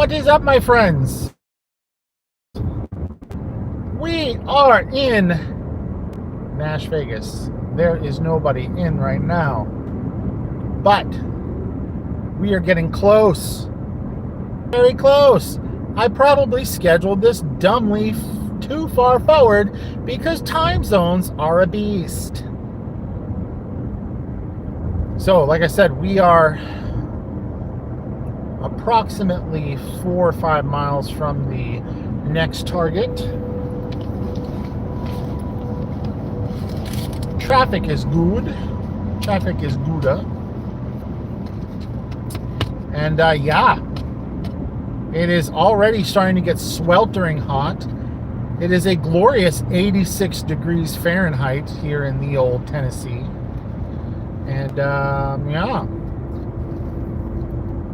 What is up, my friends? We are in Nash Vegas. There is nobody in right now, but we are getting close. Very close. I probably scheduled this dumbly too far forward because time zones are a beast. So, like I said, we are approximately 4 or 5 miles from the next target. Traffic is good. Traffic is good. And yeah, it is already starting to get sweltering hot. It is a glorious 86 degrees Fahrenheit here in the old Tennessee. And yeah,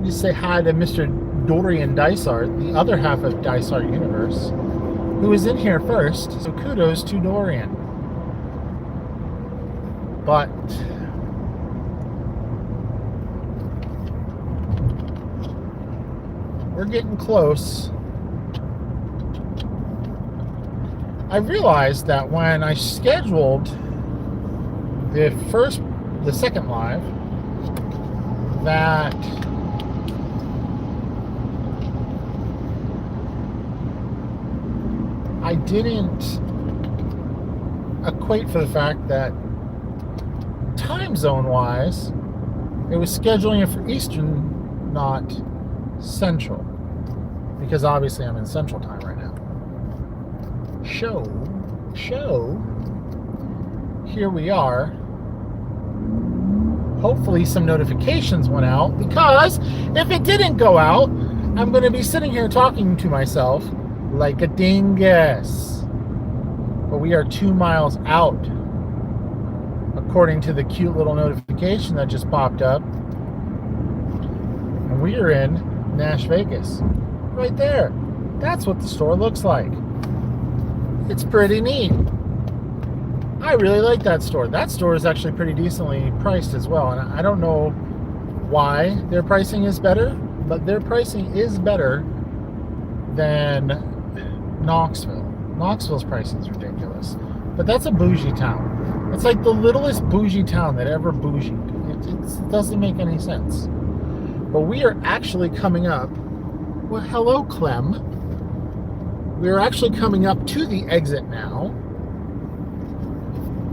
just say hi to Mr. Dorian Dysart, the other half of Dysart Universe, who was in here first. So kudos to Dorian. But we're getting close. I realized that when I scheduled the second live, that I didn't equate for the fact that time zone wise, it was scheduling it for Eastern, not Central, because obviously I'm in Central time right now. Here we are. Hopefully some notifications went out, because if it didn't go out, I'm going to be sitting here talking to myself like a dingus. But we are 2 miles out, according to the cute little notification that just popped up. And we are in Nash Vegas. Right there. That's what the store looks like. It's pretty neat. I really like that store. That store is actually pretty decently priced as well. And I don't know why their pricing is better, but their pricing is better than Knoxville. Knoxville's pricing is ridiculous. But that's a bougie town. It's like the littlest bougie town that ever bougied. It doesn't make any sense. But we are actually coming up. Well, hello, Clem. We are actually coming up to the exit now.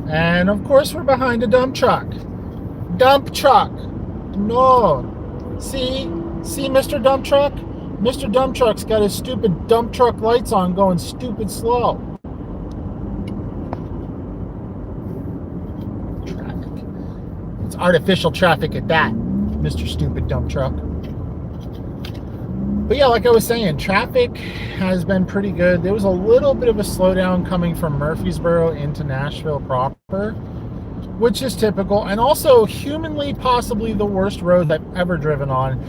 And of course, we're behind a dump truck. Dump truck. No. See, Mr. Dump Truck? Mr. Dump Truck's got his stupid dump truck lights on going stupid slow. Traffic. It's artificial traffic at that, Mr. Stupid Dump Truck. But yeah, like I was saying, traffic has been pretty good. There was a little bit of a slowdown coming from Murfreesboro into Nashville proper, which is typical, and also humanly possibly the worst road I've ever driven on.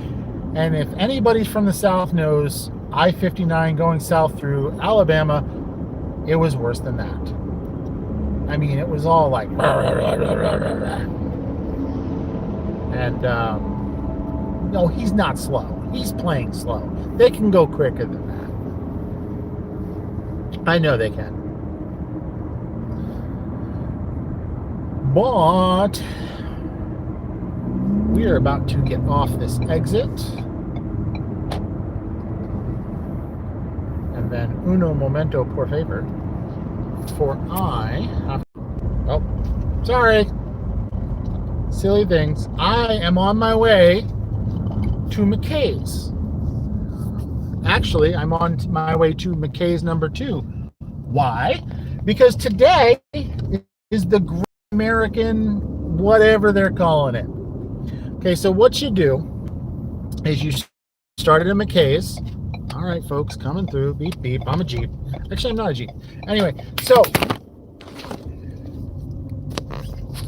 And if anybody from the South knows I-59 going south through Alabama, it was worse than that. I mean, it was all like... And, no, he's not slow. He's playing slow. They can go quicker than that. I know they can. But we are about to get off this exit. And then uno momento, por favor. For I have... Oh, sorry. Silly things. I am on my way to McKay's. Actually, I'm on my way to McKay's number 2. Why? Because today is the Great American whatever they're calling it. Okay, so what you do is you start at a McKay's. All right, folks, coming through. Beep, beep. I'm a Jeep. Actually, I'm not a Jeep. Anyway, so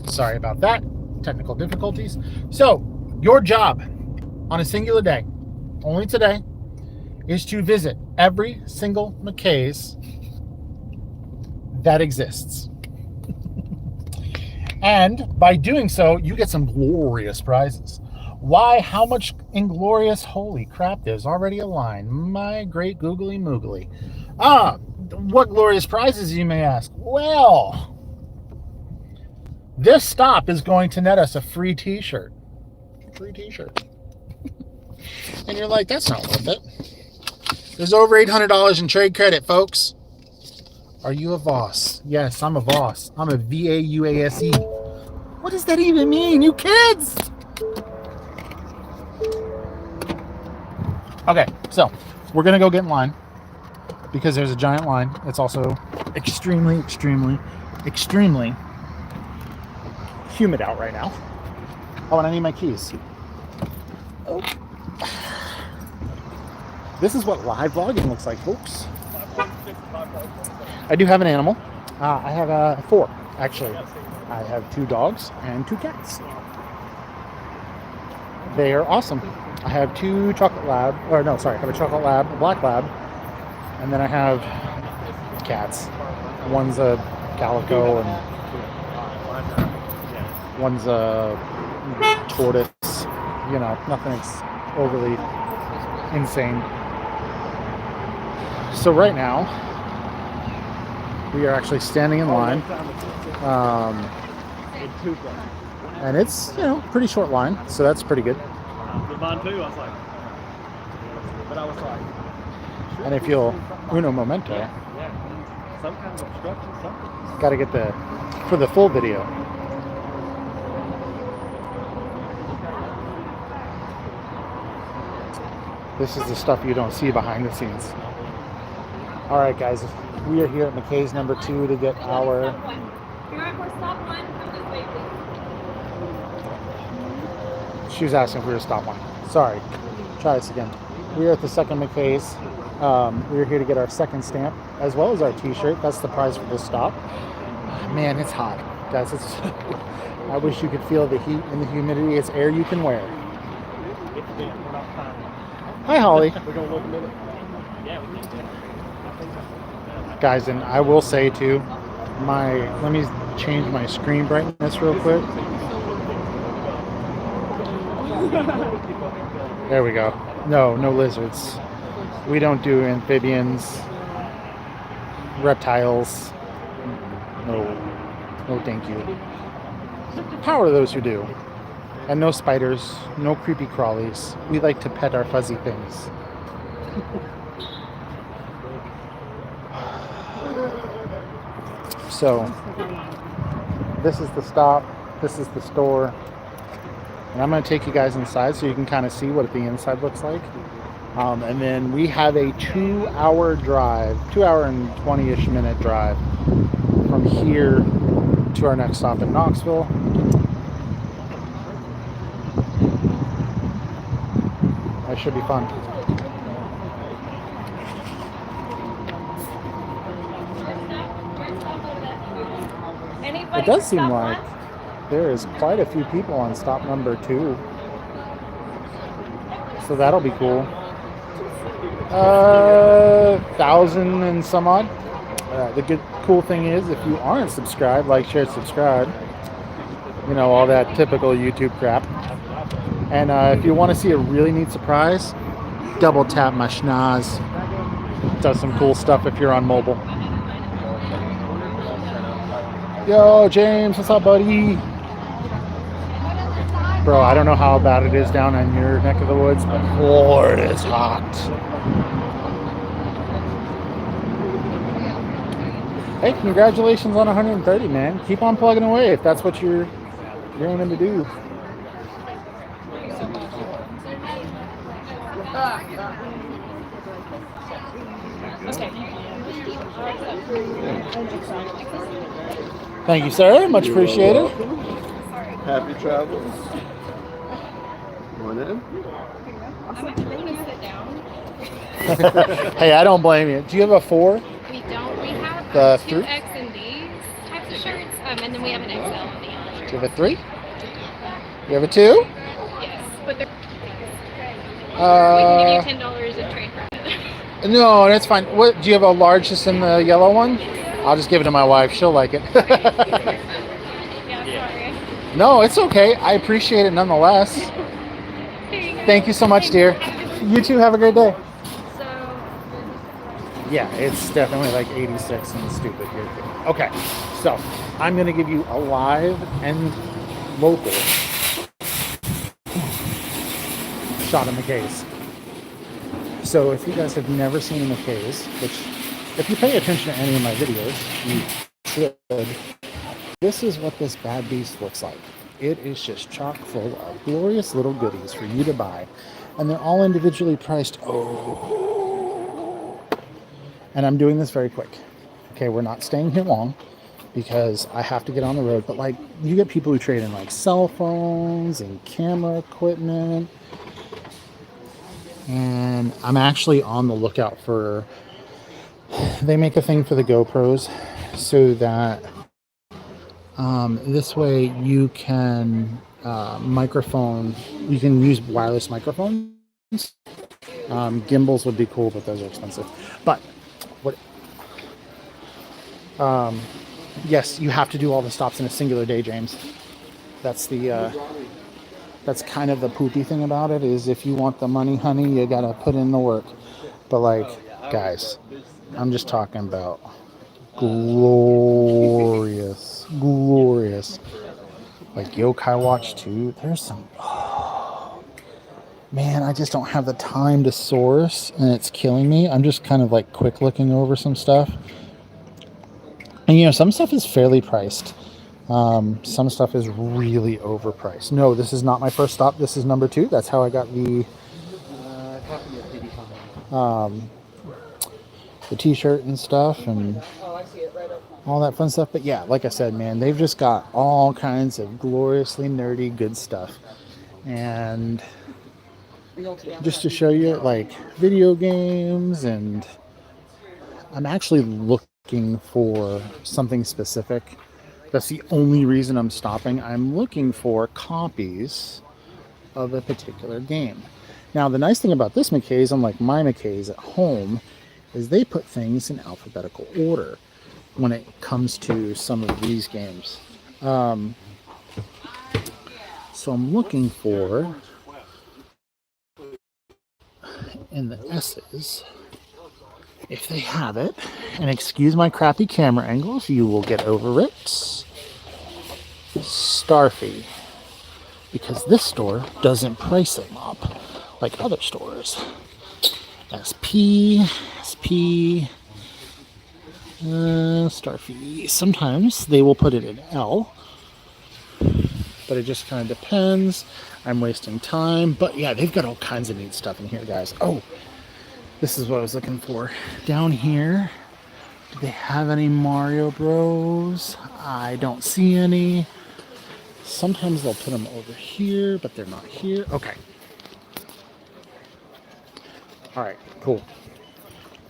sorry about that. Technical difficulties. So your job on a singular day, only today, is to visit every single McKay's that exists. And by doing so, you get some glorious prizes. Why? How much inglorious? Holy crap, there's already a line. My great googly moogly. What glorious prizes, you may ask? Well, this stop is going to net us a free t-shirt. Free t-shirt. And you're like, that's not worth it. There's over $800 in trade credit, folks. Are you a Voss? Yes, I'm a Voss. I'm a V-A-U-A-S-E. What does that even mean, you kids? Okay, so we're going to go get in line because there's a giant line. It's also extremely, extremely, extremely humid out right now. Oh, and I need my keys. Oh. This is what live vlogging looks like, folks. I do have an animal. I have 4, actually. I have 2 dogs and 2 cats. They are awesome. I have 2 chocolate lab, or no, sorry, I have a chocolate lab, a black lab, and then I have cats. One's a calico and one's a tortoise. You know, nothing overly insane. So right now, we are actually standing in line, and it's, you know, pretty short line, so that's pretty good. Mine too. I was like, but I was like, and if you'll uno momento, some kind of obstruction, something. Got to get for the full video. This is the stuff you don't see behind the scenes. All right, guys, we are here at McKay's number 2 to get our. She was asking if we were to stop one. Sorry. Try this again. We are at the second McKay's. We are here to get our second stamp as well as our t-shirt. That's the prize for this stop. Man, it's hot. Guys, I wish you could feel the heat and the humidity. It's air you can wear. Hi, Holly. We're going to look a minute. Yeah, we can. Guys, and I will say too, let me change my screen brightness real quick. There we go. No lizards. We don't do amphibians, reptiles. No thank you. Power to those who do. And no spiders, no creepy crawlies. We like to pet our fuzzy things. So, this is the stop, this is the store, and I'm going to take you guys inside so you can kind of see what the inside looks like. And then we have a 2-hour drive, 2-hour and 20-ish minute drive from here to our next stop in Knoxville. That should be fun. It does seem like there is quite a few people on stop number 2. So that'll be cool. 1,000 and some odd. The cool thing is, if you aren't subscribed, like, share, subscribe. You know, all that typical YouTube crap. And if you want to see a really neat surprise, double tap my schnoz. It does some cool stuff if you're on mobile. Yo, James, what's up, buddy? Bro, I don't know how bad it is down in your neck of the woods, but Lord, it's hot. Hey, congratulations on 130, man. Keep on plugging away if that's what you're aiming to do. Thank you, sir. Much appreciated. Happy travels. One in. Hey, I don't blame you. Do you have a 4? We don't. We have The 2 3? X and D's types of shirts, and then we have an XL on the other shirt. Do you have a 3? You have a 2? Yes, but they're we can give you $10 in trade credit. No, that's fine. What do you have a large just in the yellow one? I'll just give it to my wife. She'll like it. Yeah, sorry. No, it's okay. I appreciate it nonetheless. Thank you so much, dear. You too. Have a great day. So, Yeah, it's definitely like 86 and stupid here. Okay, so I'm going to give you a live and local shot of McKay's. So if you guys have never seen a McKay's, which if you pay attention to any of my videos, you should, this is what this bad beast looks like. It is just chock full of glorious little goodies for you to buy. And they're all individually priced. Oh. And I'm doing this very quick. Okay, we're not staying here long because I have to get on the road. But like, you get people who trade in like cell phones and camera equipment. And I'm actually on the lookout for, they make a thing for the GoPros so that this way you can microphone, you can use wireless microphones. Gimbals would be cool, but those are expensive. But what, yes, you have to do all the stops in a singular day, James. That's the that's kind of the poopy thing about it, is if you want the money, honey, you gotta put in the work. But like, guys, I'm just talking about glorious, like Yokai Watch 2. There's some, oh, man, I just don't have the time to source, and it's killing me. I'm just kind of like quick looking over some stuff, and you know, some stuff is fairly priced. Some stuff is really overpriced. No, this is not my first stop. This is number 2. That's how I got the t-shirt and stuff and all that fun stuff. But yeah, like I said, man, they've just got all kinds of gloriously nerdy good stuff. And just to show you, like, video games, and I'm actually looking for something specific. That's the only reason I'm stopping. I'm looking for copies of a particular game. Now, the nice thing about this McKay's, unlike my McKay's at home, is they put things in alphabetical order when it comes to some of these games. So I'm looking for, in the S's, if they have it, and excuse my crappy camera angles, you will get over it, Starfy, because this store doesn't price them up like other stores. SP, Starfy. Sometimes they will put it in L, but it just kind of depends. I'm wasting time, but yeah, they've got all kinds of neat stuff in here, guys. Oh, this is what I was looking for. Down here, do they have any Mario Bros? I don't see any. Sometimes they'll put them over here, but they're not here. Okay. All right, cool.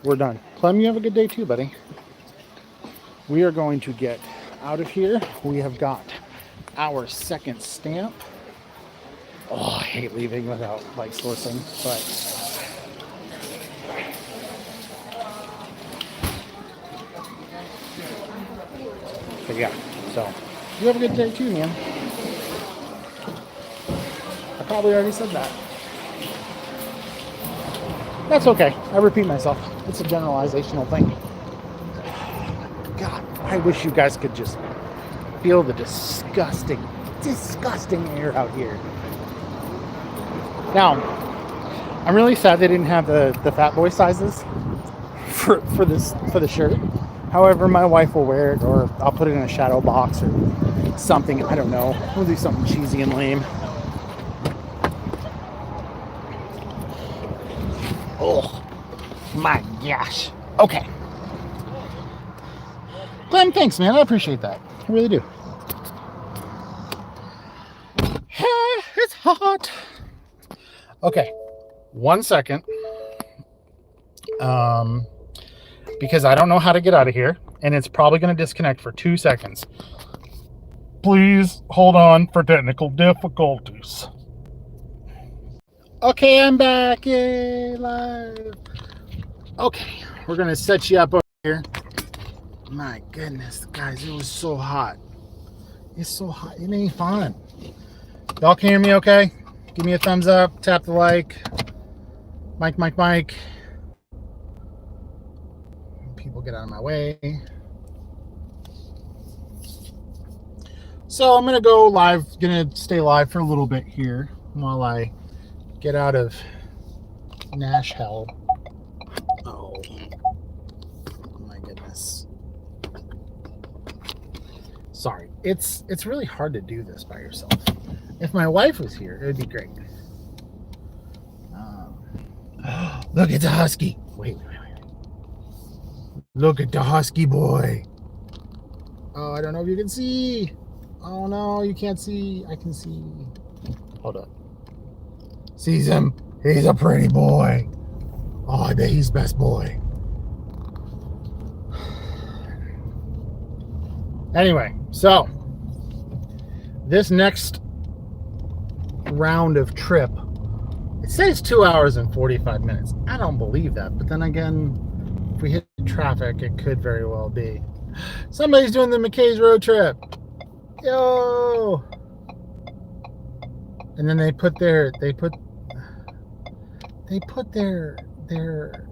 We're done. Clem, you have a good day too, buddy. We are going to get out of here. We have got our second stamp. Oh, I hate leaving without like sourcing, but yeah, so you have a good day too, man. I probably already said that. That's okay. I repeat myself. It's a generalizational thing. God, I wish you guys could just feel the disgusting air out here. Now, I'm really sad they didn't have the fat boy sizes for the shirt. However, my wife will wear it, or I'll put it in a shadow box or something. I don't know. We'll do something cheesy and lame. Oh my gosh. Okay. Glenn, thanks, man. I appreciate that. I really do. It's hot. Okay. 1 second. Because I don't know how to get out of here, and it's probably going to disconnect for 2 seconds. Please hold on for technical difficulties. Okay, I'm back. Yay, live. Okay, we're going to set you up over here. My goodness, guys, it was so hot. It's so hot. It ain't fun. Y'all can hear me okay? Give me a thumbs up, tap the like. Mike. People get out of my way. So I'm gonna go live, gonna stay live for a little bit here while I get out of Nash hell. Oh my goodness. Sorry, it's really hard to do this by yourself. If my wife was here, it would be great. Look at the husky. Wait. Look at the husky boy. Oh, I don't know if you can see. Oh no, you can't see. I can see. Hold up. Sees him. He's a pretty boy. Oh, I bet he's best boy. Anyway, so this next round of trip, it says 2 hours and 45 minutes. I don't believe that, but then again, if we hit traffic, it could very well be. Somebody's doing the McKay's road trip. Yo! And then they put their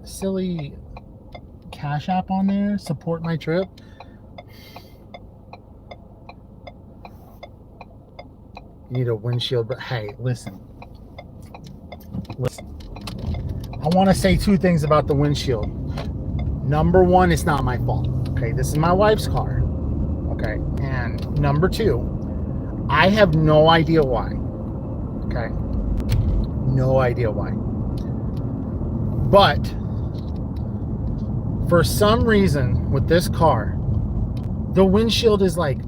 silly Cash App on there. Support my trip. You need a windshield. Hey, listen. I want to say two things about the windshield. Number one, it's not my fault. Okay, this is my wife's car. Okay, and number two, I have no idea why. Okay, no idea why. But for some reason with this car, the windshield is like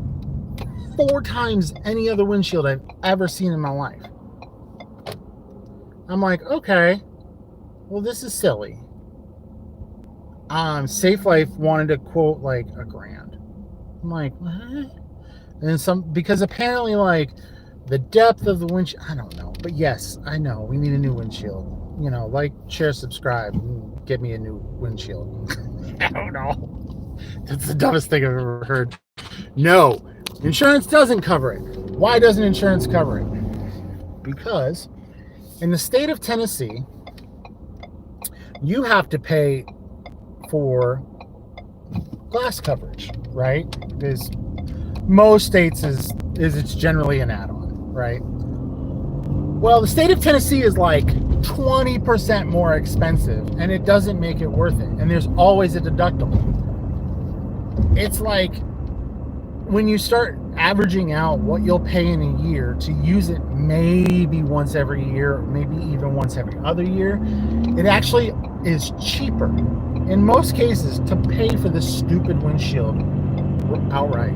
4 times any other windshield I've ever seen in my life. I'm like, okay, well, this is silly. Safe Life wanted to quote like $1,000. I'm like, what? And because apparently like the depth of the windshield, I don't know, but yes, I know we need a new windshield. You know, like, share, subscribe, and get me a new windshield. I don't know. That's the dumbest thing I've ever heard. No, insurance doesn't cover it. Why doesn't insurance cover it? Because in the state of Tennessee, you have to pay for glass coverage, right? Because most states is it's generally an add-on, right? Well, the state of Tennessee is like 20% more expensive, and it doesn't make it worth it. And there's always a deductible. It's like when you start averaging out what you'll pay in a year to use it maybe once every year, or maybe even once every other year, it actually is cheaper in most cases to pay for this stupid windshield outright.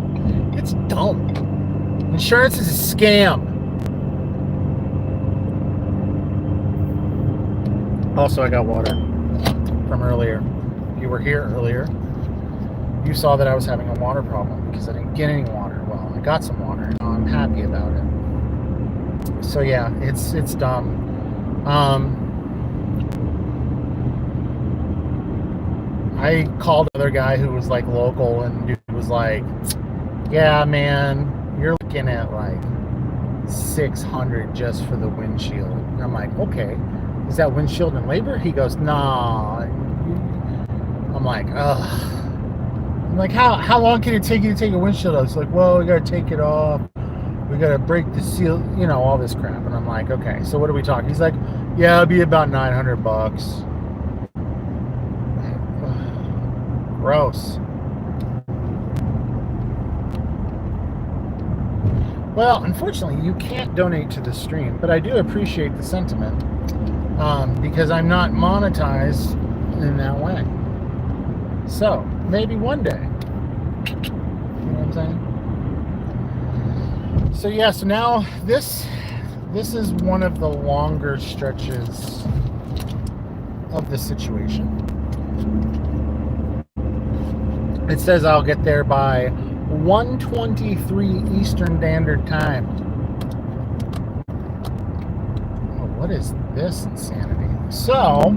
It's dumb. Insurance is a scam. Also, I got water from earlier. If you were here earlier, you saw that I was having a water problem because I didn't get any water. Well, I got some water, and I'm happy about it. So yeah, it's dumb. I called another guy who was like local, and dude was like, yeah, man, you're looking at like $600 just for the windshield. And I'm like, okay, is that windshield and labor? He goes, nah. I'm like, ugh. I'm like, how long can it take you to take a windshield off? It's like, well, we gotta take it off, we gotta break the seal, you know, all this crap. And I'm like, okay, so what are we talking? He's like, yeah, it'll be about $900. Gross. Well, unfortunately, you can't donate to the stream, but I do appreciate the sentiment, because I'm not monetized in that way. So maybe one day. You know what I'm saying? So yeah, so now this is one of the longer stretches of the situation. It says I'll get there by 1:23 Eastern Standard Time. Oh, what is this insanity? So,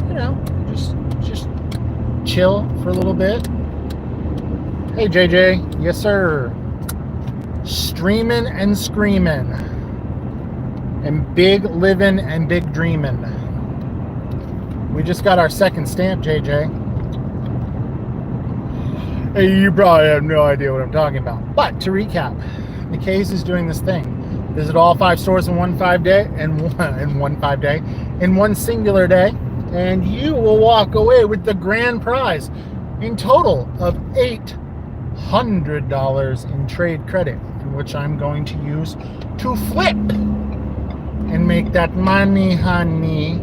you know, just chill for a little bit. Hey, JJ. Yes, sir. Streaming and screaming. and big living and big dreaming. We just got our second stamp, JJ. Hey, you probably have no idea what I'm talking about. But to recap, McKay's is doing this thing. Visit all 5 stores in one singular day, and you will walk away with the grand prize in total of $800 in trade credit, in which I'm going to use to flip and make that money, honey.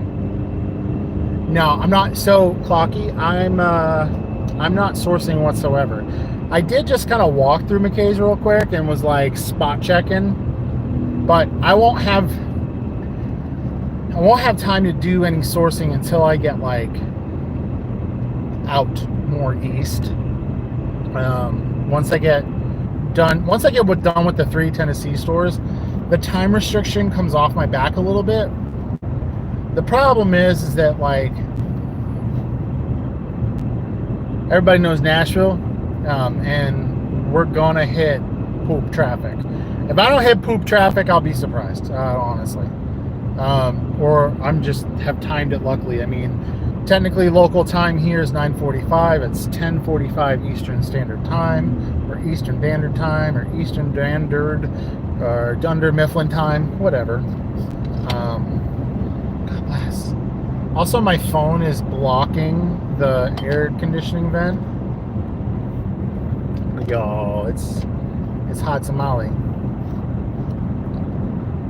No, I'm not so clocky. I'm not sourcing whatsoever. I did just kind of walk through McKay's real quick and was like spot checking, but I won't have time to do any sourcing until I get like out more east. Once I get done with the 3 Tennessee stores, the time restriction comes off my back a little bit. The problem is that like everybody knows Nashville, and we're gonna hit poop traffic. If I don't hit poop traffic, I'll be surprised, honestly. Or I'm just have timed it luckily. I mean, technically local time here is 9:45. It's 10:45 Eastern Standard Time, or Eastern Standard Time, or Eastern Standard, or Dunder Mifflin Time, whatever. God bless. Also, my phone is blocking the air conditioning vent. Yo, it's hot tamale.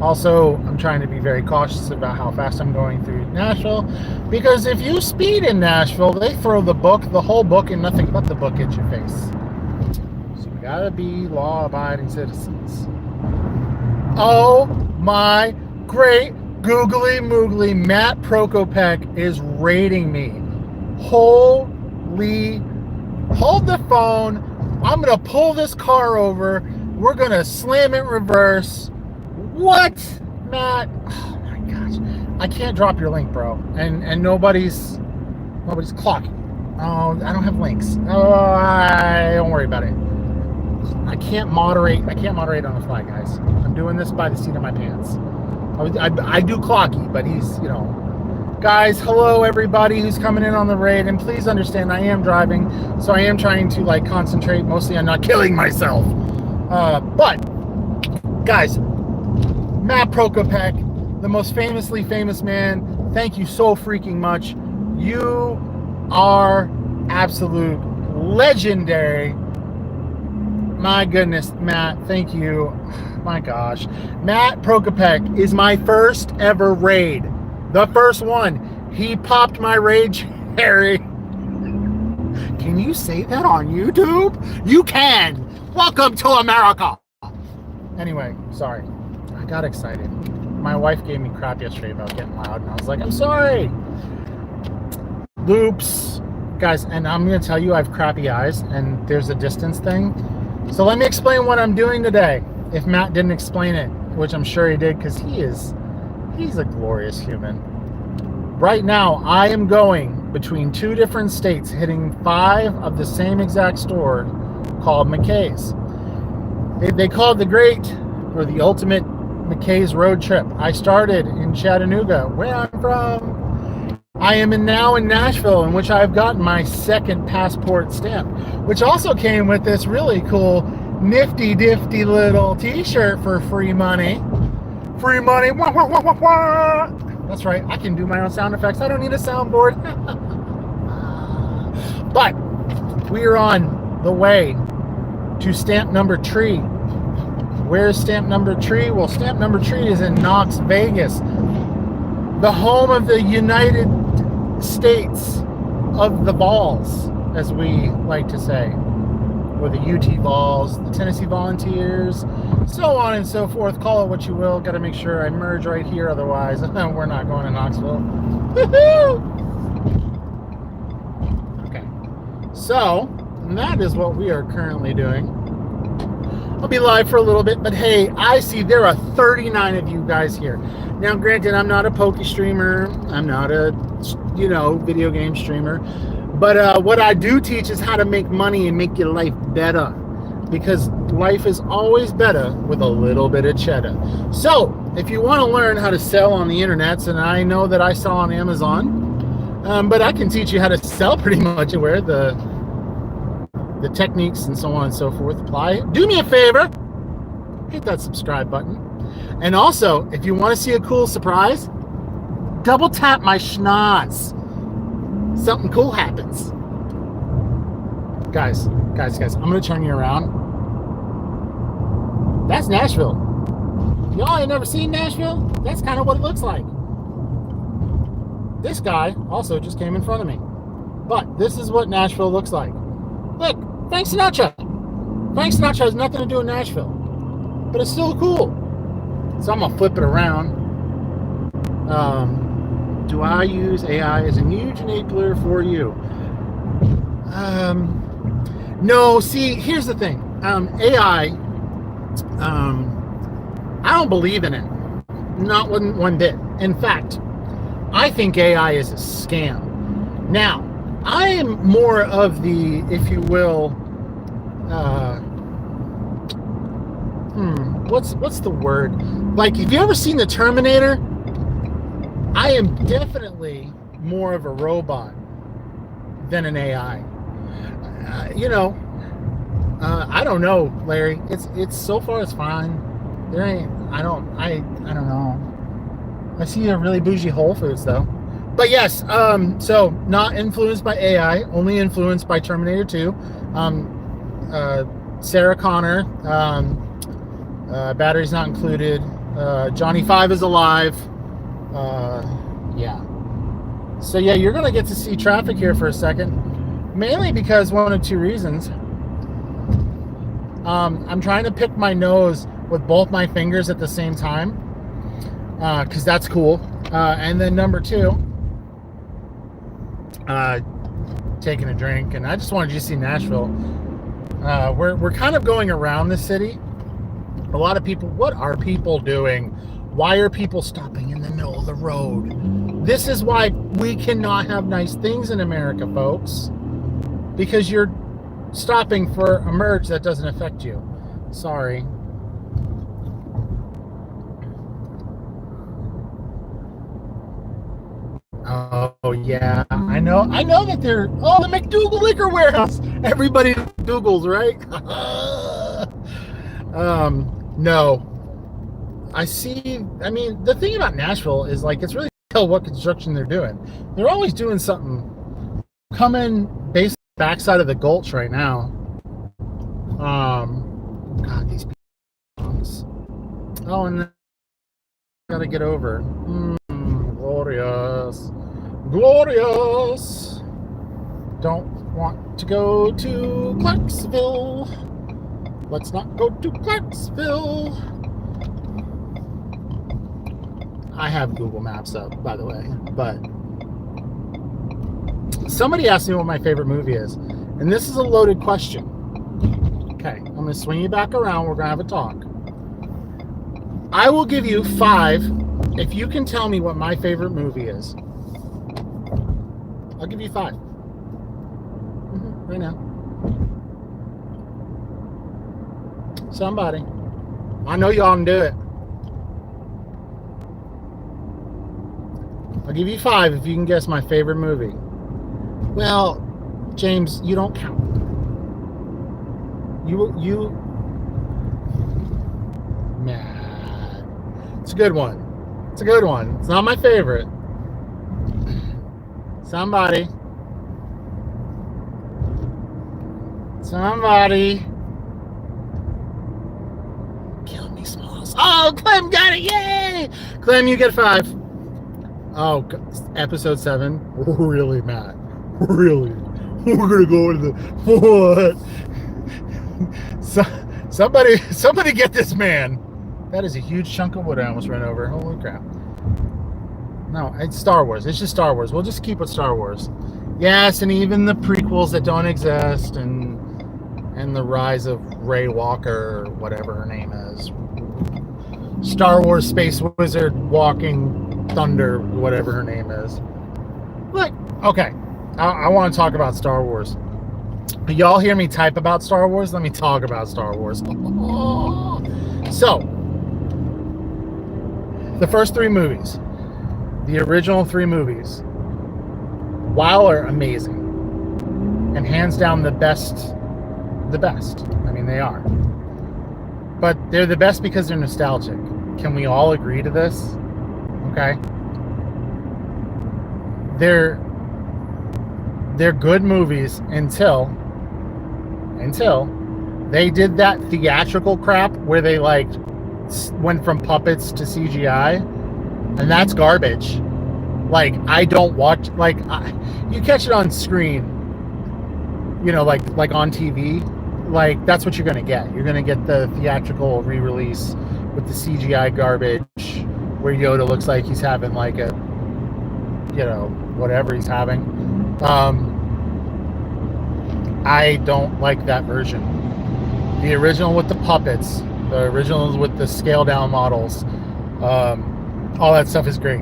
Also, I'm trying to be very cautious about how fast I'm going through Nashville, because if you speed in Nashville, they throw the whole book, and nothing but the book at your face. So we gotta be law-abiding citizens. Oh my great googly moogly, Matt Prokopek is rating me. Hold the phone. I'm gonna pull this car over. We're gonna slam it reverse. What, Matt? Oh my gosh, I can't drop your link, bro. And nobody's clocking. Oh, I don't have links. Oh, don't worry about it. I can't moderate on the fly, guys. I'm doing this by the seat of my pants. I do clocky, but he's, you know. Guys, hello everybody who's coming in on the raid, and please understand I am driving, so I am trying to like concentrate mostly on not killing myself. But guys, Matt Prokopek, the most famously famous man, thank you so freaking much. You are absolute legendary. My goodness, Matt, thank you. My gosh. Matt Prokopek is my first ever raid. The first one. He popped my rage, Harry. Can you say that on YouTube? You can. Welcome to America. Anyway, sorry. I got excited. My wife gave me crap yesterday about getting loud, and I was like, I'm sorry. Loops. Guys, and I'm going to tell you I have crappy eyes, and there's a distance thing. So let me explain what I'm doing today. If Matt didn't explain it, which I'm sure he did, because he's a glorious human. Right now, I am going between 2 different states, hitting 5 of the same exact store called McKay's. They call it the great, or the ultimate McKay's road trip. I started in Chattanooga, where I'm from. I am now in Nashville, in which I've gotten my second passport stamp, which also came with this really cool nifty difty little t-shirt for free money. Free money. Wah, wah, wah, wah, wah. That's right, I can do my own sound effects. I don't need a soundboard. But we are on the way to stamp number 3. Where's stamp number 3? Well, stamp number 3 is in Knox, Vegas, the home of the United States of the Balls, as we like to say, or the UT Balls, the Tennessee Volunteers, so on and so forth. Call it what you will. Got to make sure I merge right here, otherwise we're not going to Knoxville. Woohoo! Okay, so that is what we are currently doing. I'll be live for a little bit, but hey, I see there are 39 of you guys here. Now, granted, I'm not a poke streamer. I'm not a, video game streamer. But what I do teach is how to make money and make your life better. because life is always better with a little bit of cheddar. So if you want to learn how to sell on the internet, and I know that I sell on Amazon, but I can teach you how to sell pretty much anywhere. The techniques and so on and so forth apply. Do me a favor, hit that subscribe button. And also, if you want to see a cool surprise, double tap my schnoz. Something cool happens. Guys, I'm gonna turn you around. That's Nashville. Y'all ain't never seen Nashville? That's kind of what it looks like. This guy also just came in front of me. But this is what Nashville looks like. Look, Frank Sinatra. Frank Sinatra has nothing to do with Nashville, but it's still cool. So I'm gonna flip it around. Do I use AI as a new enabler for you? No, see, here's the thing. AI, I don't believe in it. Not one bit. In fact, I think AI is a scam. Now, I am more of the, if you will, what's the word? Like, have you ever seen the Terminator? I am definitely more of a robot than an AI. I don't know, Larry. It's so far it's fine. There ain't. I don't know. I see a really bougie Whole Foods though. But yes, so not influenced by AI, only influenced by Terminator 2. Sarah Connor, batteries not included. Johnny 5 is alive. Yeah. So yeah, you're gonna get to see traffic here for a second, mainly because one of two reasons. I'm trying to pick my nose with both my fingers at the same time, because that's cool. And then number two, taking a drink, and I just wanted you to see Nashville. We're kind of going around the city. A lot of people, what are people doing? Why are people stopping in the middle of the road? This is why we cannot have nice things in America, folks, because you're stopping for a merge that doesn't affect you. Sorry. Oh yeah, I know that they're, the McDougal Liquor Warehouse. Everybody Googles, right? No. I mean, the thing about Nashville is, like, it's really tell what construction they're doing. They're always doing something. Coming basically backside of the Gulch right now. God, these people. Oh, and then I gotta get over. Glorious. Glorious. Don't want to go to Clarksville. Let's not go to Clarksville. I have Google Maps up, by the way, but somebody asked me what my favorite movie is, and this is a loaded question. Okay, I'm going to swing you back around. We're going to have a talk. I will give you 5 if you can tell me what my favorite movie is. I'll give you 5. Right now. Somebody. I know y'all can do it. I'll give you 5 if you can guess my favorite movie. Well, James, you don't count. You. Man, it's a good one. It's a good one. It's not my favorite. Somebody. Kill me, Smalls. Oh, Clem got it! Yay! Clem, you get 5. Oh, episode 7. Really, Matt? Really? We're gonna go into the what? Somebody get this man. That is a huge chunk of wood I almost ran over. Holy crap! No, it's Star Wars. It's just Star Wars. We'll just keep with Star Wars. Yes, and even the prequels that don't exist, and the rise of Rey Walker, or whatever her name is. Star Wars Space Wizard Walking Thunder, whatever her name is. Look, okay, I want to talk about Star Wars. Y'all hear me type about Star Wars? Let me talk about Star Wars. So, the first 3 movies, the original 3 movies, while are amazing and hands down the best. I mean, they are. But they're the best because they're nostalgic. Can we all agree to this? Okay. They're good movies until they did that theatrical crap where they like went from puppets to CGI, and that's garbage. Like, I don't watch, like, you catch it on screen, you know, like on TV, like that's what you're gonna get. You're gonna get the theatrical re-release with the CGI garbage where Yoda looks like he's having like a, you know, whatever he's having. I don't like that version. The original with the puppets, the originals with the scale down models, all that stuff is great.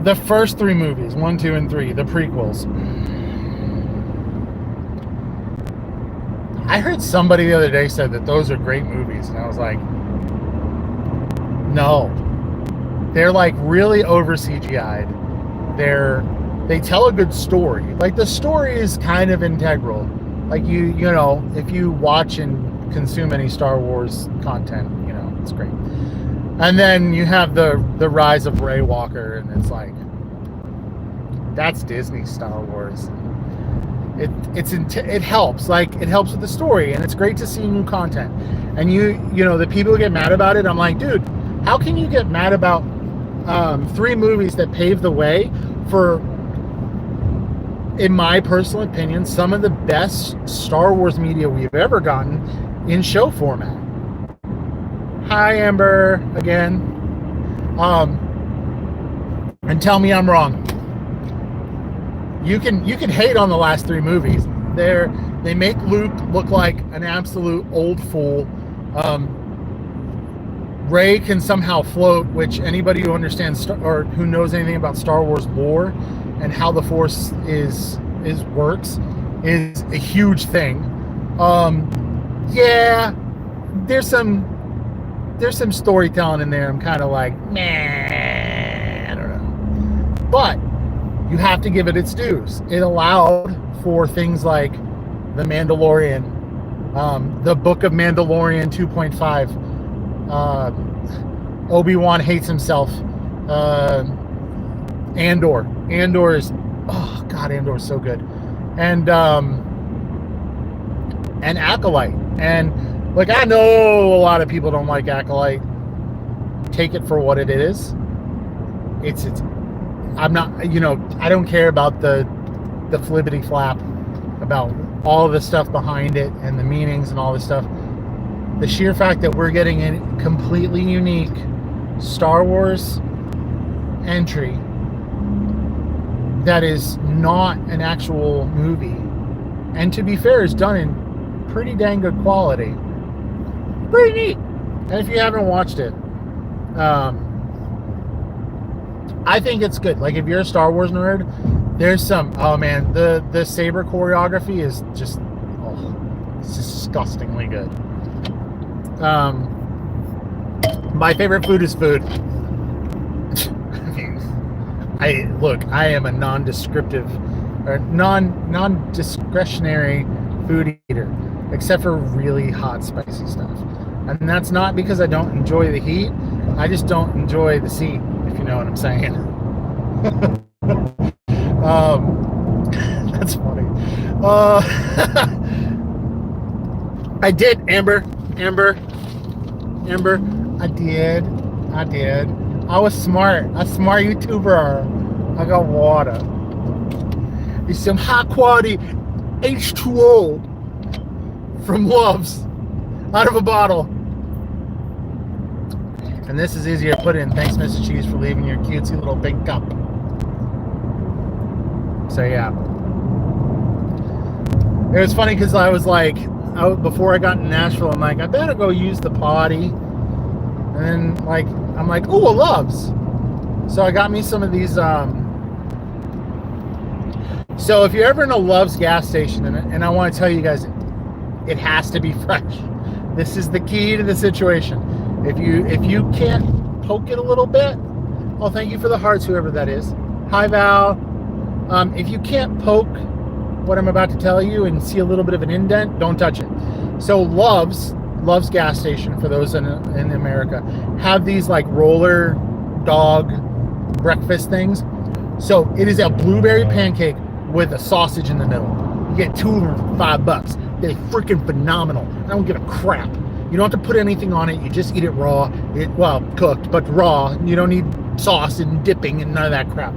The first 3 movies, 1, 2, and 3, the prequels. I heard somebody the other day said that those are great movies, and I was like, no. They're like really over CGI'd. They tell a good story. Like, the story is kind of integral. Like, you know, if you watch and consume any Star Wars content, you know, it's great. And then you have the rise of Rey Walker, and it's like, that's Disney Star Wars. It helps. Like, it helps with the story, and it's great to see new content. And you know, the people who get mad about it, I'm like, dude, how can you get mad about 3 movies that paved the way for, in my personal opinion, some of the best Star Wars media we've ever gotten in show format? Hi, Amber, again. And tell me I'm wrong. You can hate on the last 3 movies. They make Luke look like an absolute old fool. Rey can somehow float, which anybody who understands or who knows anything about Star Wars lore and how the Force works is a huge thing. Yeah, there's some storytelling in there. I'm kind of like, nah, I don't know. But you have to give it its dues. It allowed for things like The Mandalorian, the Book of Mandalorian 2.5, Obi-Wan hates himself, Andor is, oh god, Andor is so good, and Acolyte. And like, I know a lot of people don't like Acolyte. Take it for what it is. It's I'm not, you know, I don't care about the flippity flap about all the stuff behind it and the meanings and all this stuff. The sheer fact that we're getting a completely unique Star Wars entry that is not an actual movie, and to be fair, is done in pretty dang good quality. Pretty neat. And if you haven't watched it, I think it's good. Like, if you're a Star Wars nerd, there's some, oh man, the saber choreography is just, oh, it's disgustingly good. My favorite food is food. I am a non-descriptive or non-discretionary food eater, except for really hot, spicy stuff. And that's not because I don't enjoy the heat. I just don't enjoy the seat, if you know what I'm saying. That's funny. I did, Amber. I did. I was smart. A smart YouTuber. I got water. It's some high quality H2O from Love's out of a bottle. And this is easier to put in. Thanks, Mr. Cheese, for leaving your cutesy little pink cup. So yeah. It was funny because I was like, before I got in Nashville, I'm like, I better go use the potty. And then, like, I'm like, ooh, a Love's. So I got me some of these So if you're ever in a Love's gas station, and I want to tell you guys, it has to be fresh. This is the key to the situation. If you can't poke it a little bit, well, thank you for the hearts, whoever that is. Hi, Val. If you can't poke what I'm about to tell you and see a little bit of an indent, don't touch it. So Love's gas station, for those in America, have these like roller dog breakfast things. So it is a blueberry pancake with a sausage in the middle. You get 2 of them for $5. They're freaking phenomenal. I don't give a crap. You don't have to put anything on it. You just eat it raw. Well, cooked, but raw. You don't need sauce and dipping and none of that crap.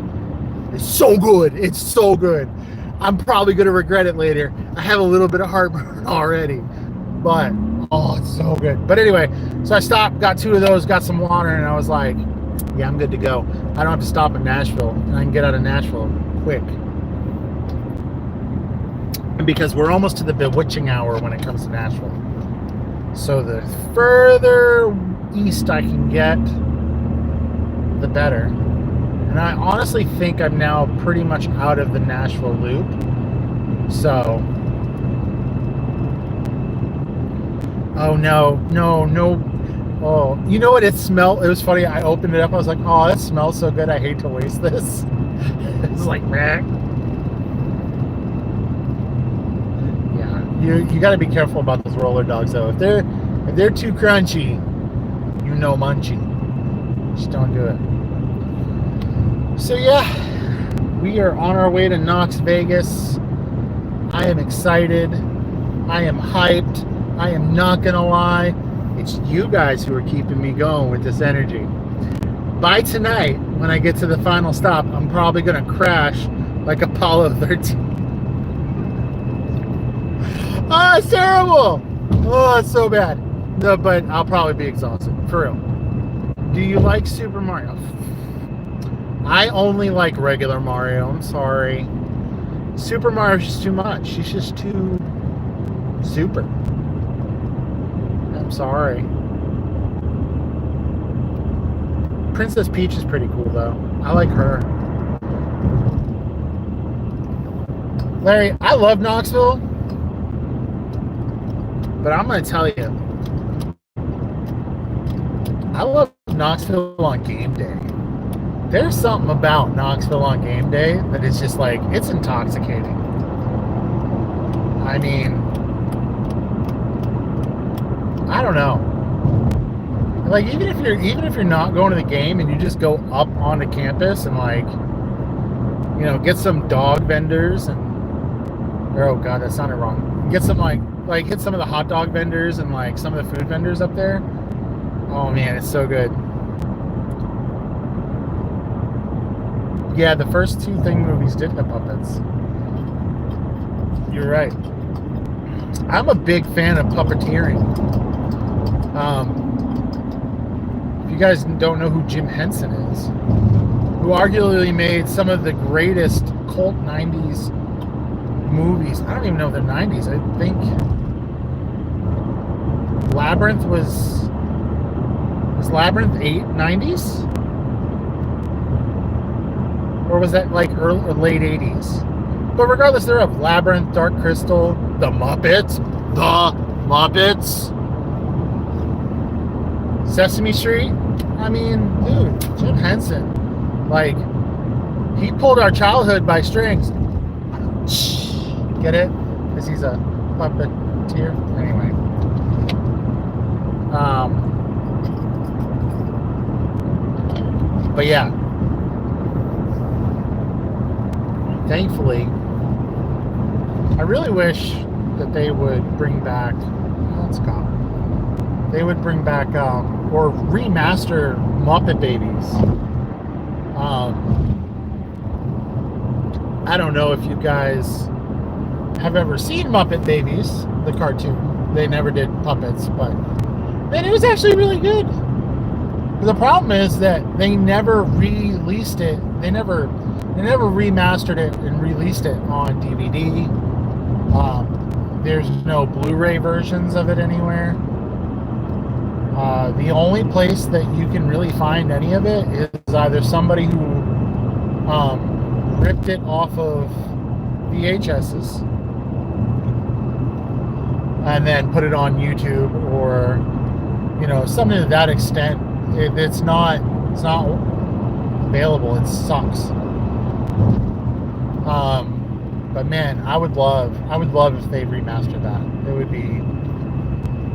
It's so good. It's so good. I'm probably going to regret it later. I have a little bit of heartburn already. But, oh, it's so good. But anyway, so I stopped, got 2 of those, got some water, and I was like, yeah, I'm good to go. I don't have to stop in Nashville. And I can get out of Nashville quick. And because we're almost to the bewitching hour when it comes to Nashville. So the further east I can get, the better. And I honestly think I'm now pretty much out of the Nashville loop. So, oh no. Oh, you know what it smelled? It was funny. I opened it up. I was like, oh, it smells so good. I hate to waste this. It's like, meh. You got to be careful about those roller dogs, though. If they're too crunchy, you know, munchy. Just don't do it. So yeah, we are on our way to Knox Vegas. I am excited. I am hyped. I am not gonna lie. It's you guys who are keeping me going with this energy. By tonight, when I get to the final stop, I'm probably gonna crash like Apollo 13. Oh, it's terrible. Oh, it's so bad. No, but I'll probably be exhausted. For real. Do you like Super Mario? I only like regular Mario. I'm sorry. Super Mario's just too much. She's just too super. I'm sorry. Princess Peach is pretty cool, though. I like her. Larry, I love Knoxville. But I'm going to tell you, I love Knoxville on game day. There's something about Knoxville on game day that is just like, it's intoxicating. I mean, I don't know. Like, even if you're not going to the game and you just go up onto campus and, like, you know, get some dog vendors and, oh god, that sounded wrong. Get some like hit some of the hot dog vendors and like some of the food vendors up there. Oh man, it's so good. Yeah, the first 2 Thing movies did have puppets. You're right. I'm a big fan of puppeteering. If you guys don't know who Jim Henson is, who arguably made some of the greatest cult 90s movies. I don't even know if they're 90s. I think Labyrinth was Labyrinth 90s? Or was that like early or late 80s? But regardless thereof, Labyrinth, Dark Crystal, The Muppets, Sesame Street. I mean, dude, Jim Henson, like, he pulled our childhood by strings. Get it? Because he's a puppeteer. Anyway. But yeah. Thankfully, I really wish that they would bring back, let's go. They would bring back, or remaster Muppet Babies. I don't know if you guys have ever seen Muppet Babies, the cartoon. They never did puppets, but man, it was actually really good. The problem is that they never released it. They never remastered it and released it on DVD. There's no Blu-ray versions of it anywhere. The only place that you can really find any of it is either somebody who ripped it off of VHSs and then put it on YouTube or, you know, something to that extent. It's not available. It sucks. But man, I would love if they remastered that.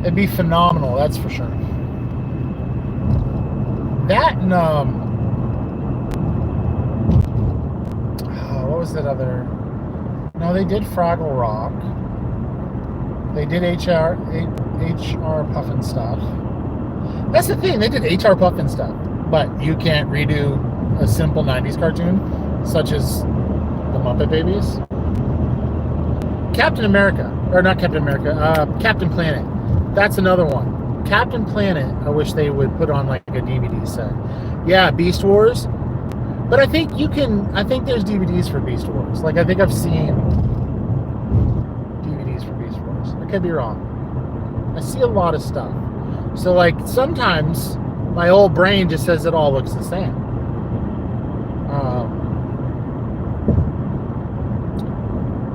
It'd be phenomenal, that's for sure. That and what was that other? No, they did Fraggle Rock. They did HR Puffin stuff. That's the thing, they did HR Puffin stuff, but you can't redo a simple 90s cartoon such as the Muppet Babies. Captain America, or not Captain America, Captain Planet. That's another one. Captain Planet, I wish they would put on like a DVD set. Yeah, Beast Wars. But I think there's DVDs for Beast Wars. Like, I think I've seen DVDs for Beast Wars. I could be wrong. I see a lot of stuff. So, like, sometimes my old brain just says it all looks the same.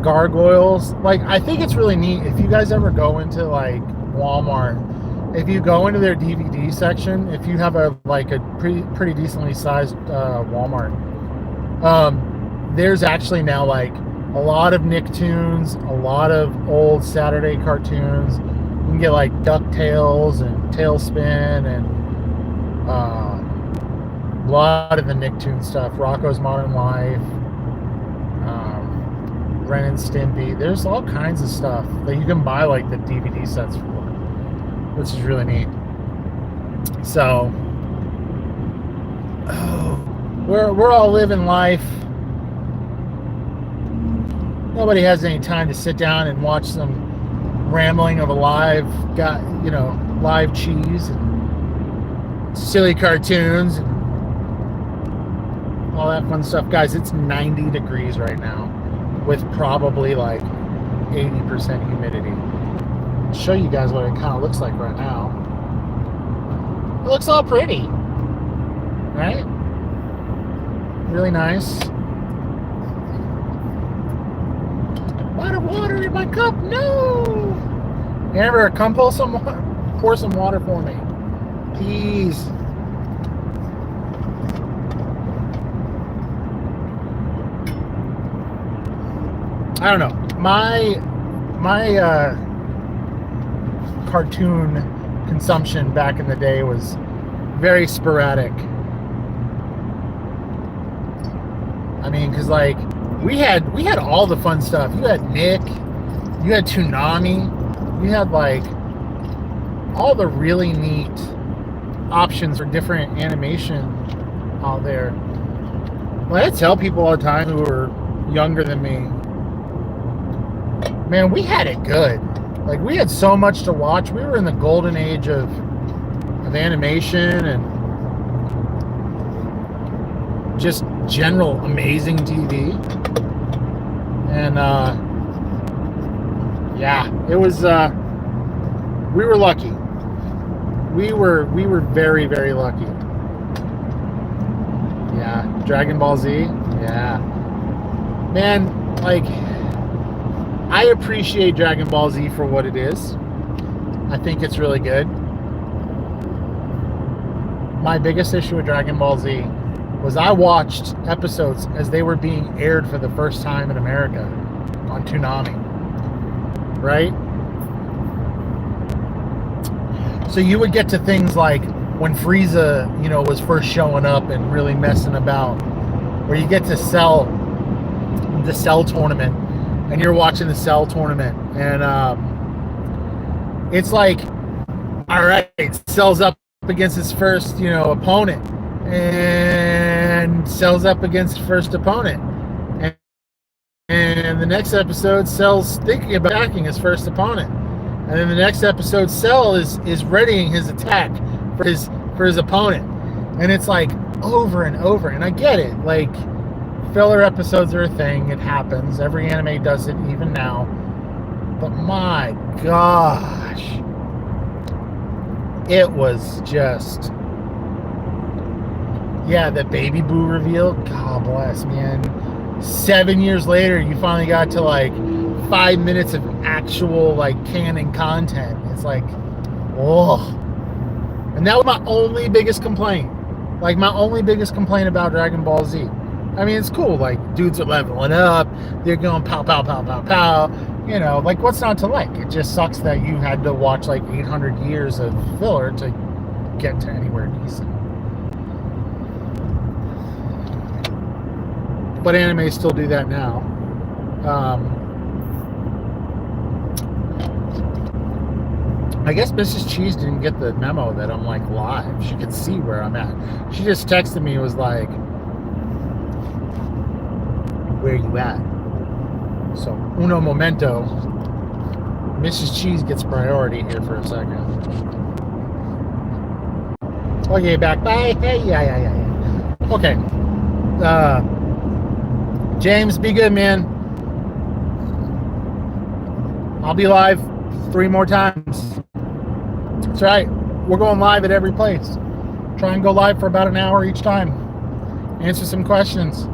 Gargoyles. Like, I think it's really neat. If you guys ever go into, like, Walmart, if you go into their DVD section, if you have a pretty decently sized Walmart, there's actually now like a lot of Nicktoons, a lot of old Saturday cartoons. You can get like DuckTales and Tailspin and a lot of the Nicktoon stuff, Rocko's Modern Life, Ren and Stimpy. There's all kinds of stuff that you can buy like the DVD sets for, which is really neat. So, we're all living life. Nobody has any time to sit down and watch some rambling of a live cheese and silly cartoons and all that fun stuff. Guys, it's 90 degrees right now with probably like 80% humidity. Show you guys what it kind of looks like right now. It looks all pretty, right? Really nice. A lot of water in my cup. No. Amber, come pour some water for me, please. I don't know. My cartoon consumption back in the day was very sporadic. I mean, because like we had all the fun stuff. You had Nick, you had Toonami, you had like all the really neat options for different animation out there. Well, I tell people all the time who are younger than me, man, we had it good. Like, we had so much to watch. We were in the golden age of animation and just general amazing TV. And yeah, it was we were lucky. We were very, very lucky. Yeah, Dragon Ball Z. Yeah. Man, like, I appreciate Dragon Ball Z for what it is. I think it's really good. My biggest issue with Dragon Ball Z was I watched episodes as they were being aired for the first time in America on Toonami. Right? So you would get to things like when Frieza, was first showing up and really messing about, where you get to the Cell tournament, and you're watching the Cell tournament, and it's like, all right, Cell's up against his first, opponent, and Cell's up against first opponent, and the next episode, Cell's thinking about attacking his first opponent, and then the next episode, Cell is readying his attack for his opponent, and it's like over and over. And I get it, like, filler episodes are a thing. It happens. Every anime does it, even now. But my gosh, it was just, yeah, the Baby Boo reveal. God bless, man. 7 years later, you finally got to like 5 minutes of actual like canon content. It's like, oh. And that was my only biggest complaint. Like my only biggest complaint about Dragon Ball Z. I mean, it's cool. Like dudes are leveling up. They're going pow, pow, pow, pow, pow. You know, like what's not to like? It just sucks that you had to watch like 800 years of filler to get to anywhere decent. But anime still do that now. I guess Mrs. Cheese didn't get the memo that I'm like live. She could see where I'm at. She just texted me, was like, where you at? So, uno momento. Mrs. Cheese gets priority here for a second. Okay, back. Bye. Hey, yeah. Okay. James, be good, man. I'll be live 3 more times. That's right. We're going live at every place. Try and go live for about an hour each time. Answer some questions.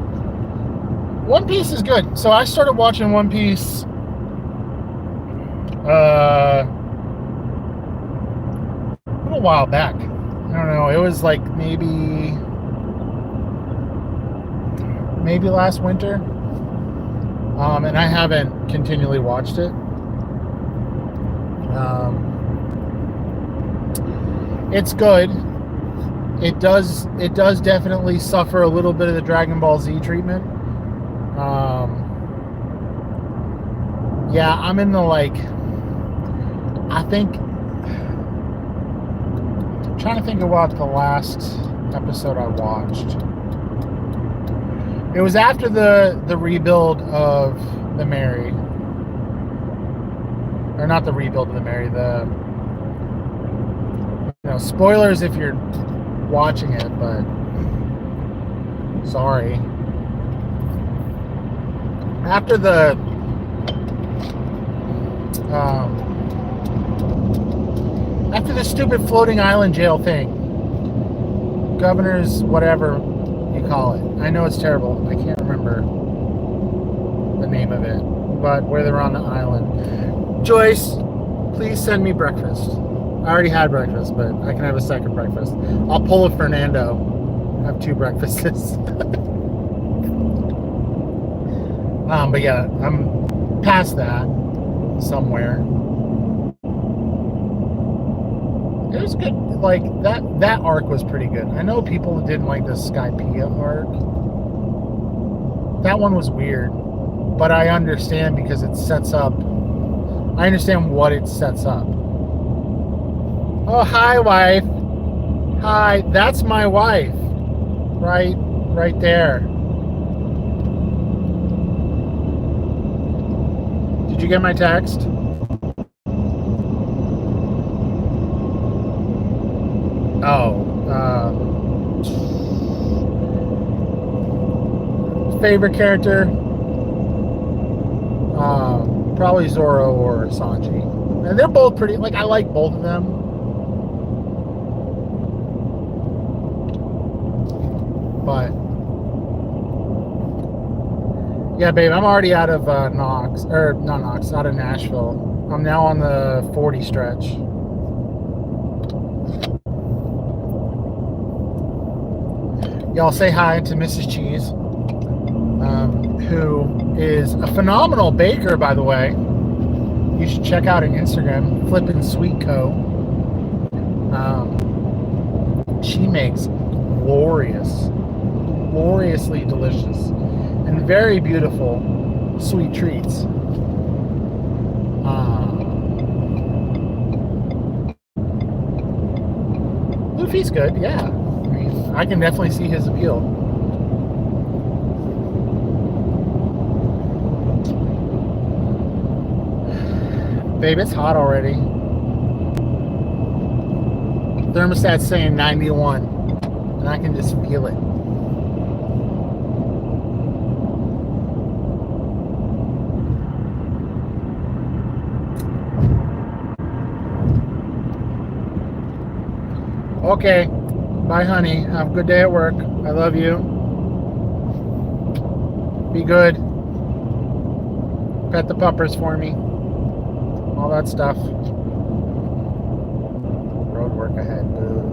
One Piece is good. So I started watching One Piece a little while back. I don't know. It was like maybe last winter. And I haven't continually watched it. It's good. It does definitely suffer a little bit of the Dragon Ball Z treatment. Yeah, I'm in the like, I think, I'm trying to think about the last episode I watched. It was after the rebuild of the Mary. Or not the rebuild of the Mary, spoilers if you're watching it, but sorry. After the stupid floating island jail thing, governor's whatever you call it. I know it's terrible. I can't remember the name of it, but where they're on the island. Joyce, please send me breakfast. I already had breakfast, but I can have a second breakfast. I'll pull a Fernando. Have 2 breakfasts. But yeah, I'm past that somewhere. It was good. Like that arc was pretty good. I know people didn't like the Skypiea arc. That one was weird, but I understand because it sets up. I understand what it sets up. Oh, hi, wife. Hi, that's my wife. Right there. Did you get my text? Oh, favorite character? Probably Zoro or Sanji. And they're both pretty, like, I like both of them. But yeah, babe, I'm already out of out of Nashville. I'm now on the 40 stretch. Y'all say hi to Mrs. Cheese, who is a phenomenal baker, by the way. You should check out her Instagram, Flippin' Sweet Co. She makes gloriously delicious and very beautiful sweet treats. Luffy's good, yeah. I mean, I can definitely see his appeal. Babe, it's hot already. Thermostat's saying 91, and I can just feel it. Okay. Bye, honey. Have a good day at work. I love you. Be good. Pet the puppers for me. All that stuff. Road work ahead. Boo.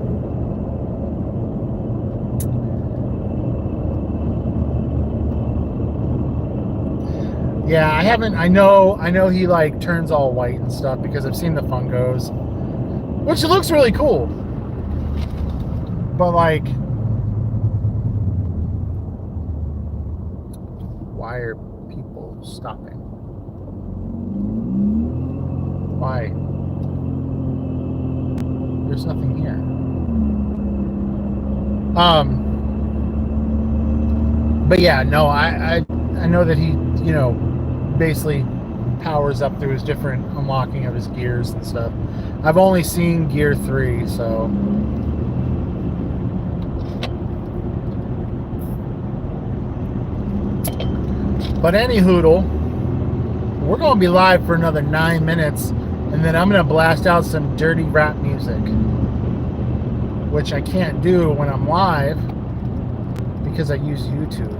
Yeah, I haven't. I know he like turns all white and stuff because I've seen the fungos, which looks really cool. But like, why are people stopping? Why? There's nothing here. But yeah, no, I know that he, you know, basically powers up through his different unlocking of his gears and stuff. I've only seen gear 3, so but any hoodle, we're gonna be live for another 9 minutes, and then I'm gonna blast out some dirty rap music, which I can't do when I'm live because I use YouTube.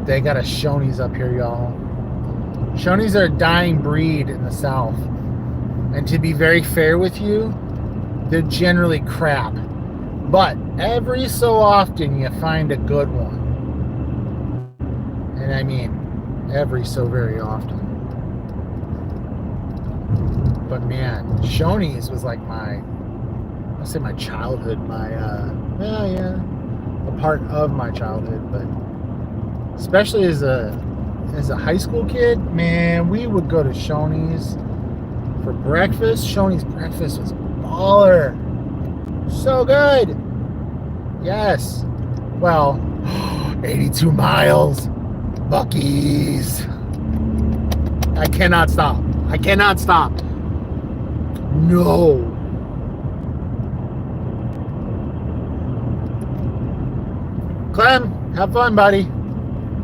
They got a Shoney's up here, y'all. Shoney's are a dying breed in the South. And to be very fair with you, they're generally crap. But every so often you find a good one. And I mean, every so very often. But man, Shoney's was like my childhood, a part of my childhood, but especially as a high school kid, man, we would go to Shoney's for breakfast. Shoney's breakfast was baller. So good. Yes. Well, 82 miles. Buc-ee's. I cannot stop. I cannot stop. No. Clem, have fun, buddy.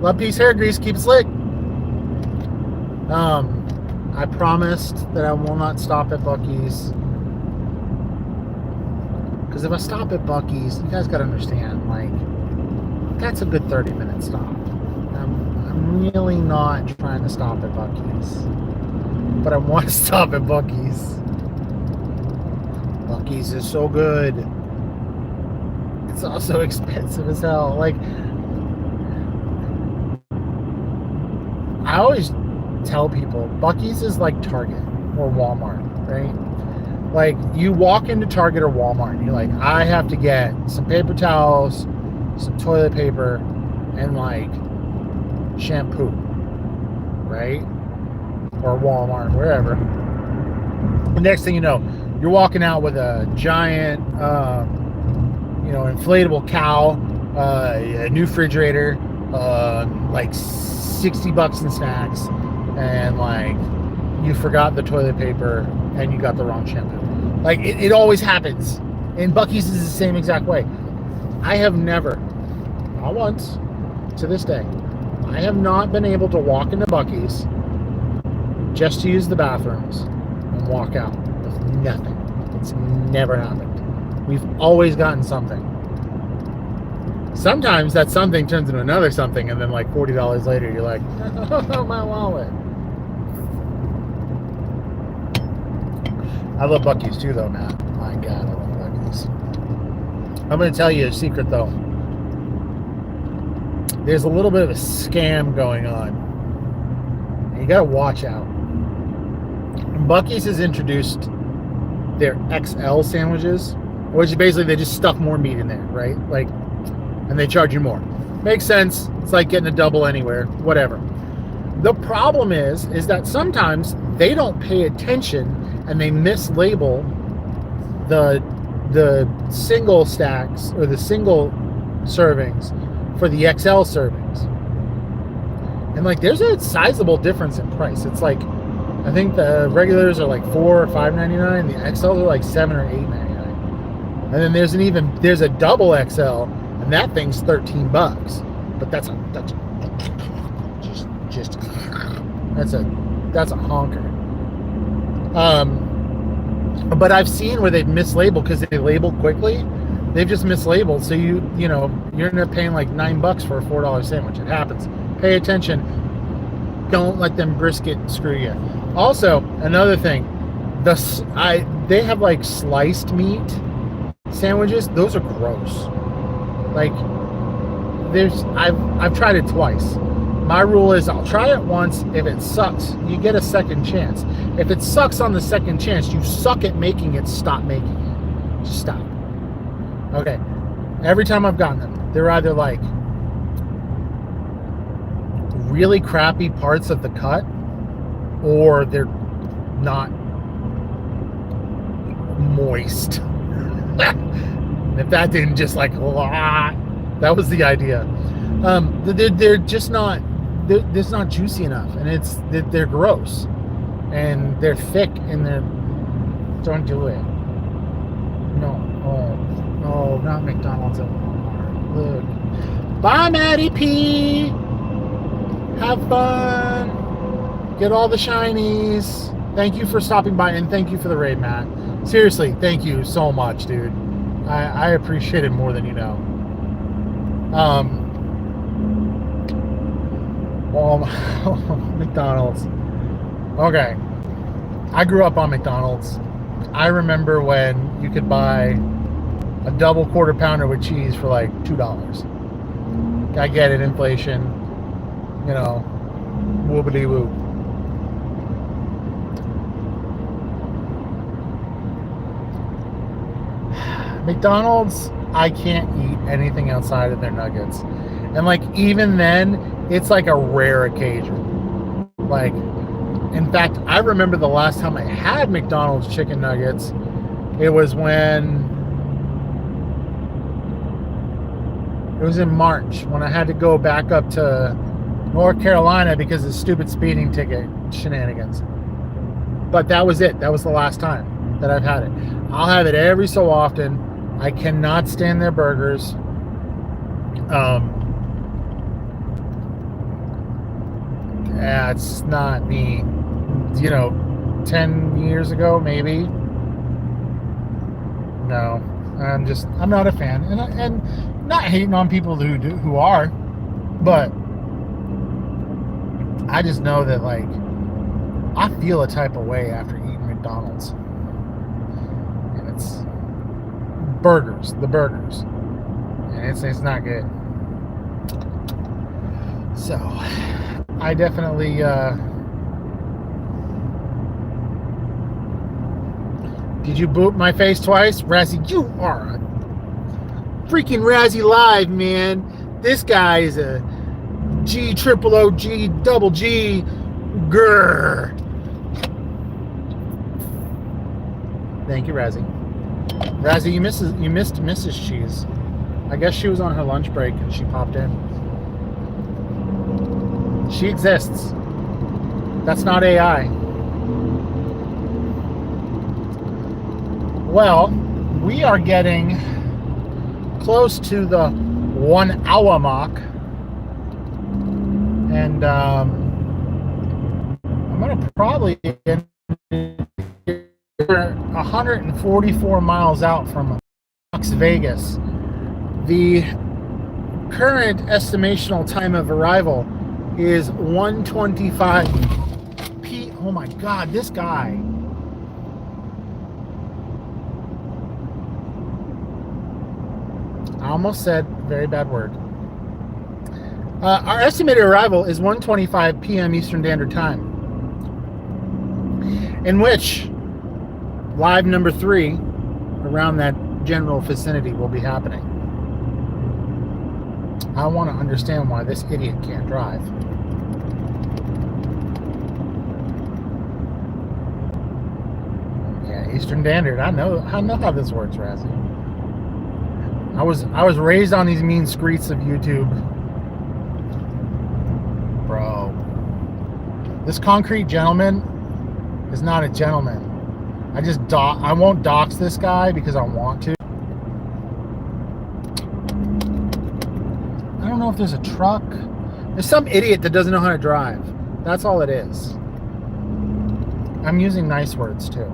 Love, peace, hair grease. Keep it slick. I promised that I will not stop at Buc-ee's. Because if I stop at Buc-ee's, you guys got to understand, like, that's a good 30-minute stop. I'm really not trying to stop at Buc-ee's. But I want to stop at Buc-ee's. Buc-ee's is so good. It's also expensive as hell. Like, I always tell people, Buc-ee's is like Target or Walmart, right? Like, you walk into Target or Walmart and you're like, I have to get some paper towels, some toilet paper, and like shampoo, right? Or Walmart, wherever. The next thing you know, you're walking out with a giant, inflatable cow, a new refrigerator, like $60 in snacks, and like you forgot the toilet paper and you got the wrong shampoo. Like it always happens. And Buc-ee's is the same exact way. I have never, not once, to this day, I have not been able to walk into Buc-ee's just to use the bathrooms and walk out with nothing. It's never happened. We've always gotten something. Sometimes that something turns into another something, and then like $40 later, you're like, oh, my wallet. I love Buc-ee's too, though, Matt. My God, I love Buc-ee's. I'm going to tell you a secret, though. There's a little bit of a scam going on. You got to watch out. Buc-ee's has introduced their XL sandwiches, which basically they just stuff more meat in there, right? Like, and they charge you more. Makes sense. It's like getting a double anywhere, whatever. The problem is that sometimes they don't pay attention and they mislabel the single stacks or the single servings for the XL servings. And like, there's a sizable difference in price. It's like, I think the regulars are like $4 or $5.99. The XLs are like $7 or $8.99. And then there's a double XL, and that thing's $13. But that's a honker. But I've seen where they've mislabeled because they label quickly. They've just mislabeled, so you know, you're end up paying like $9 for a $4 sandwich. It happens. Pay attention. Don't let them brisket screw you. Also, another thing, they have like sliced meat sandwiches. Those are gross. Like, I've tried it twice. My rule is I'll try it once. If it sucks, you get a second chance. If it sucks on the second chance, you suck at making it, stop making it. Just stop. Okay. Every time I've gotten them, they're either like really crappy parts of the cut, or they're not moist. If that didn't just like, that was the idea. They're just not, it's not juicy enough, and they're gross, and they're thick, and don't do it. No. Oh, not McDonald's at Walmart. Look. Bye, Maddie P. Have fun. Get all the shinies. Thank you for stopping by, and thank you for the raid, Matt. Seriously, thank you so much, dude. I appreciate it more than you know. McDonald's. Okay. I grew up on McDonald's. I remember when you could buy a double quarter pounder with cheese for like $2. I get it, inflation, you know, whoopity whoop. McDonald's, I can't eat anything outside of their nuggets. And like, even then, it's like a rare occasion. Like, in fact, I remember the last time I had McDonald's chicken nuggets, it was in March, when I had to go back up to North Carolina because of stupid speeding ticket shenanigans. But that was it. That was the last time that I've had it. I'll have it every so often. I cannot stand their burgers. Yeah, it's not me. You know, 10 years ago, maybe. No, I'm not a fan. And not hating on people who are, but I just know that, like, I feel a type of way after eating McDonald's. And it's the burgers. And it's not good. So, I definitely, did you boot my face twice? Razzie, you are a freaking Razzie Live, man. This guy is a G triple O G double G grrr. Thank you, Razzie. Razzie, you missed Mrs. Cheese. I guess she was on her lunch break and she popped in. She exists. That's not AI. Well, we are getting close to the 1 hour mark, and I'm gonna probably get 144 miles out from Las Vegas. The current estimational time of arrival is 1:25 p. Oh my God, this guy. I almost said a very bad word. Our estimated arrival is 1:25 p.m. Eastern Standard Time, in which live number 3 around that general vicinity will be happening. I want to understand why this idiot can't drive. Yeah, Eastern Standard. I know how this works, Razzie. I was raised on these mean streets of YouTube. Bro. This concrete gentleman is not a gentleman. I won't dox this guy because I want to. I don't know if there's a truck. There's some idiot that doesn't know how to drive. That's all it is. I'm using nice words too.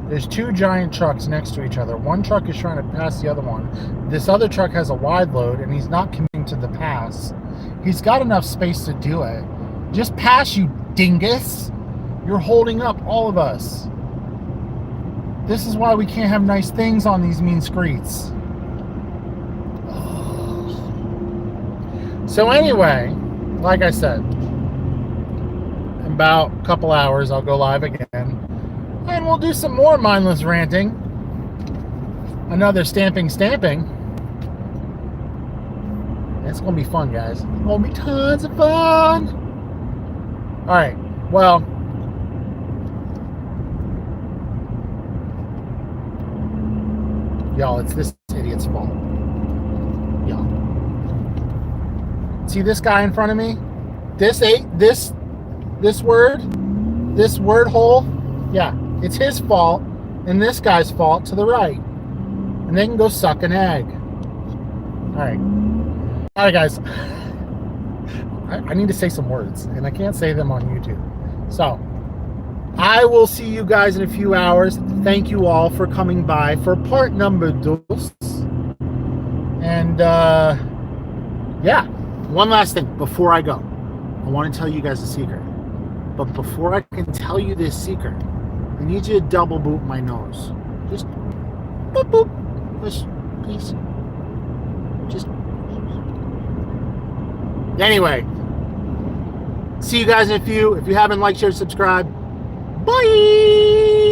There's two giant trucks next to each other. One truck is trying to pass the other one. This other truck has a wide load, and he's not committing to the pass. He's got enough space to do it. Just pass, you dingus. You're holding up all of us. This is why we can't have nice things on these mean streets. So anyway, like I said, in about a couple hours I'll go live again, and we'll do some more mindless ranting. Another stamping. It's gonna be fun, guys. It's gonna be tons of fun. All right, well, y'all, it's this idiot's fault. Y'all, see this guy in front of me? This word hole? Yeah, it's his fault and this guy's fault to the right. And they can go suck an egg. All right, guys. I need to say some words, and I can't say them on YouTube. So, I will see you guys in a few hours. Thank you all for coming by for part number 2. And, yeah, one last thing before I go. I want to tell you guys a secret. But before I can tell you this secret, I need you to double boop my nose. Just boop, boop. Just, please. Just. Anyway, see you guys in a few. If you haven't liked, share, subscribe. Bye!